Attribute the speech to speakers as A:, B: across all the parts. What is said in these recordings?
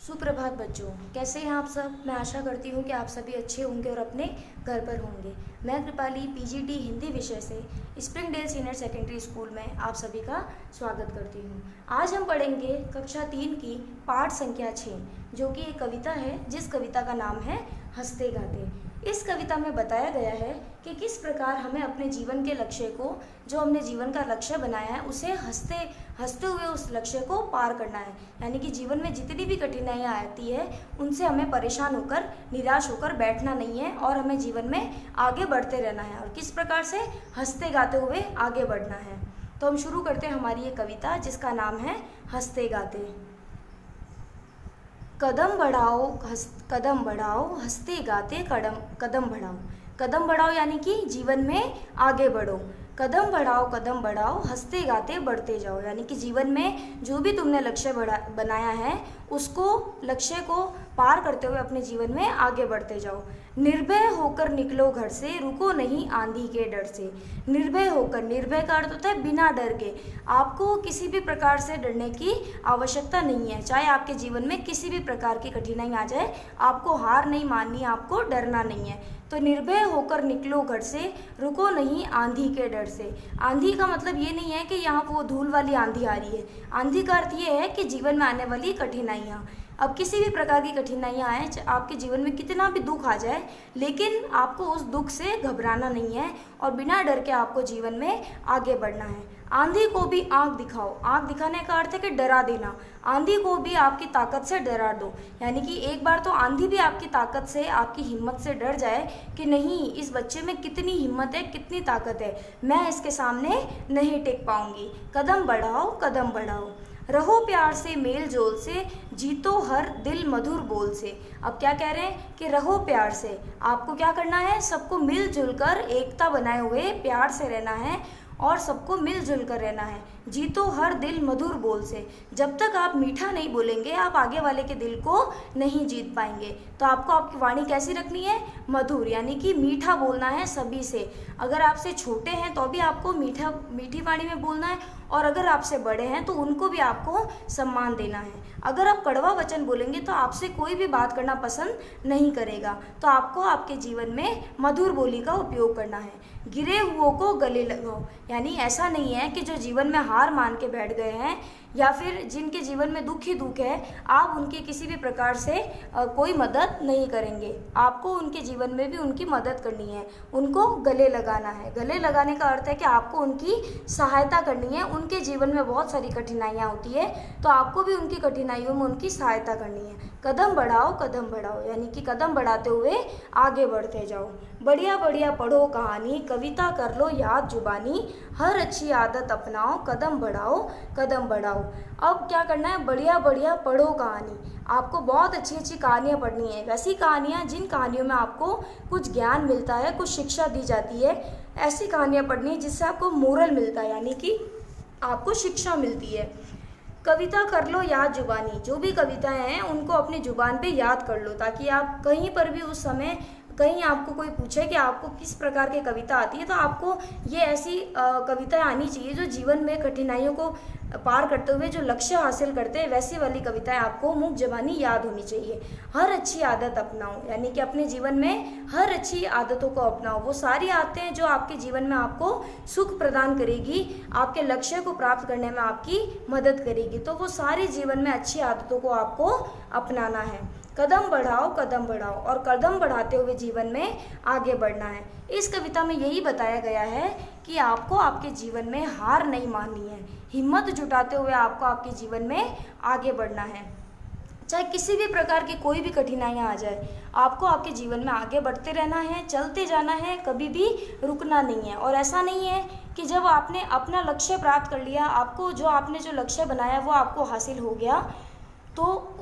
A: सुप्रभात बच्चों, कैसे हैं आप सब। मैं आशा करती हूँ कि आप सभी अच्छे होंगे और अपने घर पर होंगे। मैं कृपाली पीजीटी हिंदी विषय से स्प्रिंगडेल सीनियर सेकेंडरी स्कूल में आप सभी का स्वागत करती हूँ। आज हम पढ़ेंगे कक्षा 3 की पाठ संख्या 6, जो कि एक कविता है जिस कविता का नाम है हंसते गाते। इस कविता में बताया गया है कि किस प्रकार हमें अपने जीवन के लक्ष्य को, जो हमने जीवन का लक्ष्य बनाया है, उसे हंसते हंसते हुए उस लक्ष्य को पार करना है। यानी कि जीवन में जितनी भी कठिनाइयाँ आती है उनसे हमें परेशान होकर, निराश होकर बैठना नहीं है और हमें जीवन में आगे बढ़ते रहना है और किस प्रकार से हंसते गाते हुए आगे बढ़ना है। तो हम शुरू करते हैं हमारी ये कविता, जिसका नाम है हंसते गाते। कदम बढ़ाओ कदम बढ़ाओ, हंसते गाते कदम कदम बढ़ाओ। कदम बढ़ाओ यानी कि जीवन में आगे बढ़ो। कदम बढ़ाओ, हंसते गाते बढ़ते जाओ। यानी कि जीवन में जो भी तुमने लक्ष्य बनाया है, उसको लक्ष्य को पार करते हुए अपने जीवन में आगे बढ़ते जाओ। निर्भय होकर निकलो घर से, रुको नहीं आंधी के डर से। निर्भय होकर, निर्भय का अर्थ होता है बिना डर के। आपको किसी भी प्रकार से डरने की आवश्यकता नहीं है। चाहे आपके जीवन में किसी भी प्रकार की कठिनाई आ जाए, आपको हार नहीं माननी, आपको डरना नहीं है। तो निर्भय होकर निकलो घर से, रुको नहीं आंधी के डर से। आंधी का मतलब ये नहीं है कि यहाँ वो धूल वाली आंधी आ रही है। आंधी का अर्थ ये है कि जीवन में आने वाली कठिनाइयाँ। अब किसी भी प्रकार की कठिनाइयाँ आए, आपके जीवन में कितना भी दुख आ जाए, लेकिन आपको उस दुख से घबराना नहीं है और बिना डर के आपको जीवन में आगे बढ़ना है। आंधी को भी आंख दिखाओ। आंख दिखाने का अर्थ है कि डरा देना। आंधी को भी आपकी ताकत से डरा दो। यानी कि एक बार तो आंधी भी आपकी ताकत से, आपकी हिम्मत से डर जाए कि नहीं, इस बच्चे में कितनी हिम्मत है, कितनी ताकत है, मैं इसके सामने नहीं टिक पाऊंगी। कदम बढ़ाओ, रहो प्यार से मेल जोल से, जीतो हर दिल मधुर बोल से। अब क्या कह रहे हैं कि रहो प्यार से। आपको क्या करना है, सबको मिलजुल कर एकता बनाए हुए प्यार से रहना है और सबको मिलजुल कर रहना है। जीतो हर दिल मधुर बोल से। जब तक आप मीठा नहीं बोलेंगे, आप आगे वाले के दिल को नहीं जीत पाएंगे। तो आपको आपकी वाणी कैसी रखनी है, मधुर, यानी कि मीठा बोलना है सभी से। अगर आपसे छोटे हैं तो भी आपको मीठी वाणी में बोलना है और अगर आपसे बड़े हैं तो उनको भी आपको सम्मान देना है। अगर आप कड़वा वचन बोलेंगे तो आपसे कोई भी बात करना पसंद नहीं करेगा। तो आपको आपके जीवन में मधुर बोली का उपयोग करना है। गिरे हुओं को गले लगाओ। यानी ऐसा नहीं है कि जो जीवन में हार मान के बैठ गए हैं या फिर जिनके जीवन में दुख ही दुख है, आप उनकी किसी भी प्रकार से कोई मदद नहीं करेंगे। आपको उनके जीवन में भी उनकी मदद करनी है, उनको गले लगाना है। गले लगाने का अर्थ है कि आपको उनकी सहायता करनी है। उनके जीवन में बहुत सारी कठिनाइयाँ होती है, तो आपको भी उनकी कठिनाइयों में उनकी सहायता करनी है। कदम बढ़ाओ, यानी कि कदम बढ़ाते हुए आगे बढ़ते जाओ। बढ़िया बढ़िया पढ़ो कहानी, कविता कर लो याद जुबानी, हर अच्छी आदत अपनाओ, कदम बढ़ाओ। अब क्या करना है, बढ़िया बढ़िया पढ़ो कहानी। आपको बहुत अच्छी अच्छी कहानियाँ पढ़नी है, वैसी कहानियाँ जिन कहानियों में आपको कुछ ज्ञान मिलता है, कुछ शिक्षा दी जाती है। ऐसी कहानियाँ पढ़नी है जिससे आपको मोरल मिलता है, यानी कि आपको शिक्षा मिलती है। कविता कर लो याद जुबानी। जो भी कविताएं हैं उनको अपनी जुबान पे याद कर लो, ताकि आप कहीं पर भी उस समय कहीं आपको कोई पूछे कि आपको किस प्रकार की कविता आती है, तो आपको ये ऐसी कविताएं आनी चाहिए जो जीवन में कठिनाइयों को पार करते हुए जो लक्ष्य हासिल करते हैं, वैसी वाली कविताएं आपको मुख जबानी याद होनी चाहिए। हर अच्छी आदत अपनाओ, यानी कि अपने जीवन में हर अच्छी आदतों को अपनाओ। वो सारी आदतें जो आपके जीवन में आपको सुख प्रदान करेगी, आपके लक्ष्य को प्राप्त करने में आपकी मदद करेगी, तो वो सारी जीवन में अच्छी आदतों को आपको अपनाना है। कदम बढ़ाओ और कदम बढ़ाते हुए जीवन में आगे बढ़ना है। इस कविता में यही बताया गया है कि आपको आपके जीवन में हार नहीं माननी है, हिम्मत जुटाते हुए आपको आपके जीवन में आगे बढ़ना है। चाहे किसी भी प्रकार की कोई भी कठिनाइयाँ आ जाए, आपको आपके जीवन में आगे बढ़ते रहना है, चलते जाना है, कभी भी रुकना नहीं है। और ऐसा नहीं है कि जब आपने अपना लक्ष्य प्राप्त कर लिया, आपको जो आपने जो लक्ष्य बनाया वो आपको हासिल हो गया, तो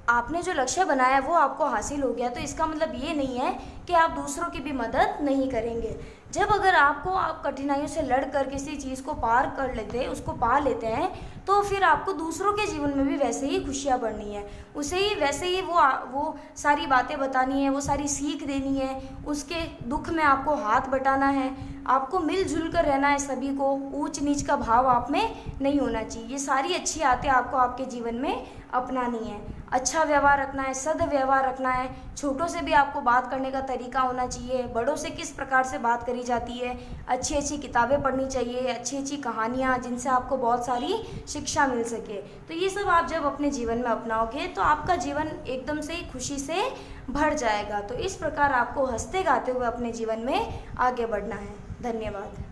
A: आपने जो लक्ष्य बनाया वो आपको हासिल हो गया, तो इसका मतलब ये नहीं है कि आप दूसरों की भी मदद नहीं करेंगे। जब अगर आप कठिनाइयों से लड़कर किसी चीज़ को पार कर लेते हैं, उसको पा लेते हैं, तो फिर आपको दूसरों के जीवन में भी वैसे ही खुशियाँ बढ़नी है, उसे ही वैसे ही वो सारी बातें बतानी है, वो सारी सीख देनी है, उसके दुख में आपको हाथ बटाना है, आपको मिलजुल कर रहना है सभी को, ऊंच नीच का भाव आप में नहीं होना चाहिए। ये सारी अच्छी आदतें आपको आपके जीवन में अपनानी है। अच्छा व्यवहार रखना है, सद व्यवहार रखना है, छोटों से भी आपको बात करने का तरीका होना चाहिए, बड़ों से किस प्रकार से बात करी जाती है, अच्छी अच्छी किताबें पढ़नी चाहिए, अच्छी अच्छी कहानियाँ जिनसे आपको बहुत सारी शिक्षा मिल सके। तो ये सब आप जब अपने जीवन में अपनाओगे तो आपका जीवन एकदम से खुशी से भर जाएगा। तो इस प्रकार आपको हंसते गाते हुए अपने जीवन में आगे बढ़ना है। धन्यवाद।